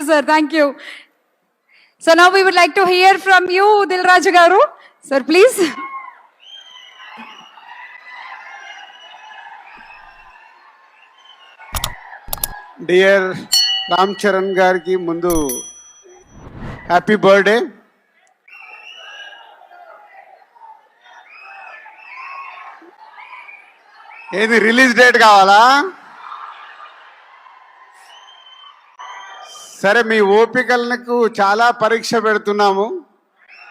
sir. Thank you. So now we would like to hear from you, Dilraju Garu. Sir, please. Dear Ram Charan గారికి ముందు happy birthday. ఏది release date కావాలా? సరే, మీ ఓపికలకు చాలా పరీక్ష పెడుతున్నాము,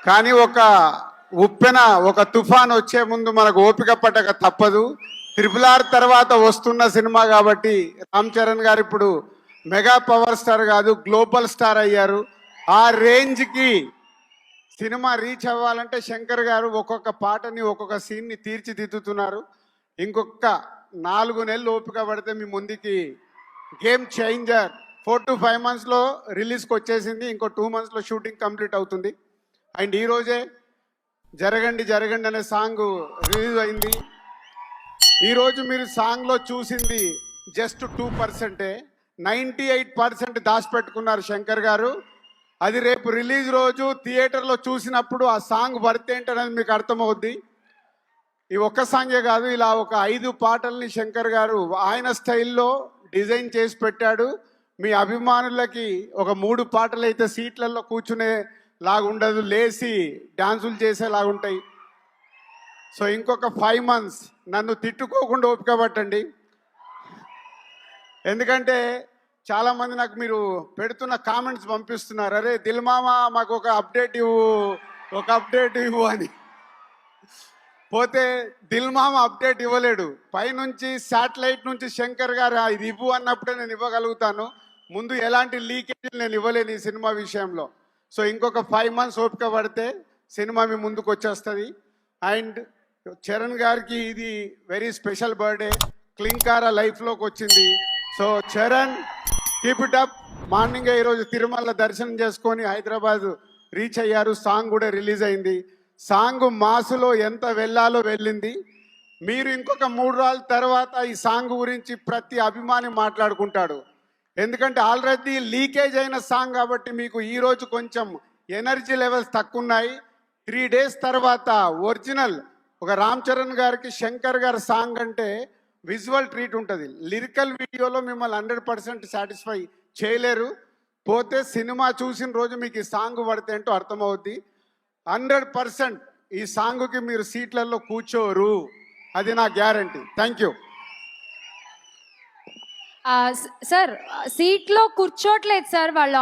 కానీ ఒక ఉప్పెన ఒక తుఫాన్ వచ్చే ముందు మనకు ఓపిక పట్టక తప్పదు. RRR తర్వాత వస్తున్న సినిమా కాబట్టి రామ్ చరణ్ గారు ఇప్పుడు మెగా పవర్ స్టార్ కాదు, గ్లోబల్ స్టార్ అయ్యారు. ఆ రేంజ్కి సినిమా రీచ్ అవ్వాలంటే శంకర్ గారు ఒక్కొక్క పాటని ఒక్కొక్క సీన్ని తీర్చిదిద్దుతున్నారు. ఇంకొక 4 నెలలు ఓపిక పడితే మీ ముందుకి గేమ్ చేంజర్ 4 to 5 monthsలో రిలీజ్కి వచ్చేసింది. ఇంకో 2 monthsలో షూటింగ్ కంప్లీట్ అవుతుంది. అండ్ ఈరోజే జరగండి జరగండి అనే సాంగ్ రిలీజ్ అయింది. ఈరోజు మీరు సాంగ్లో చూసింది జస్ట్ 2%. 98% దాచిపెట్టుకున్నారు శంకర్ గారు. అది రేపు రిలీజ్ రోజు థియేటర్లో చూసినప్పుడు ఆ సాంగ్ వర్త్ ఏంటనేది మీకు అర్థమవుద్ది. ఈ ఒక్క సాంగే కాదు, ఇలా ఒక 5 పాటల్ని శంకర్ గారు ఆయన స్టైల్లో డిజైన్ చేసి పెట్టాడు. మీ అభిమానులకి ఒక 3 పాటలు అయితే సీట్లలో కూర్చునే లాగుండదు, లేచి డాన్సులు చేసేలాగుంటాయి. సో ఇంకొక 5 months నన్ను తిట్టుకోకుండా ఓపిక పట్టండి. ఎందుకంటే చాలామంది నాకు మీరు పెడుతున్న కామెంట్స్ పంపిస్తున్నారు, అరే దిల్ మామ మాకు ఒక అప్డేట్ ఇవ్వు అని. పోతే దిల్ మామ అప్డేట్ ఇవ్వలేడు. పైనుంచి శాటిలైట్ నుంచి శంకర్ గారు ఇది ఇవ్వు అన్నప్పుడే నేను ఇవ్వగలుగుతాను. ముందు ఎలాంటి లీకేజీలు నేను ఇవ్వలేను ఈ సినిమా విషయంలో. సో ఇంకొక 5 months ఓపిక పడితే సినిమా మీ ముందుకు వచ్చేస్తుంది. అండ్ చరణ్ గారికి ఇది వెరీ స్పెషల్ బర్త్డే. క్లింకారా లైఫ్లోకి వచ్చింది. So Charan, keep it up. మార్నింగే ఈరోజు తిరుమల దర్శనం చేసుకొని హైదరాబాద్ రీచ్ అయ్యారు. సాంగ్ కూడా రిలీజ్ అయింది. సాంగ్ మాసులో ఎంత వెళ్ళాలో వెళ్ళింది. మీరు ఇంకొక 3 రోజుల తర్వాత ఈ సాంగ్ గురించి ప్రతి అభిమాని మాట్లాడుకుంటాడు. ఎందుకంటే ఆల్రెడీ లీకేజ్ అయిన సాంగ్ కాబట్టి మీకు ఈరోజు కొంచెం ఎనర్జీ లెవెల్స్ తక్కువ ఉన్నాయి. 3 days తర్వాత ఒరిజినల్ ఒక రామ్ చరణ్ గారికి శంకర్ గారి సాంగ్ అంటే విజువల్ ట్రీట్ ఉంటుంది. లిరికల్ వీడియోలో మిమ్మల్ని 100% సాటిస్ఫై చేయలేరు. పోతే సినిమా చూసిన రోజు మీకు ఈ సాంగ్ పడితే ఏంటో అర్థమవుద్ది. 100% ఈ సాంగ్కి మీరు సీట్లలో కూర్చోరు, అది నా గ్యారంటీ. Thank you. సార్ సీట్లో కూర్చోట్లేదు సార్ వాళ్ళు.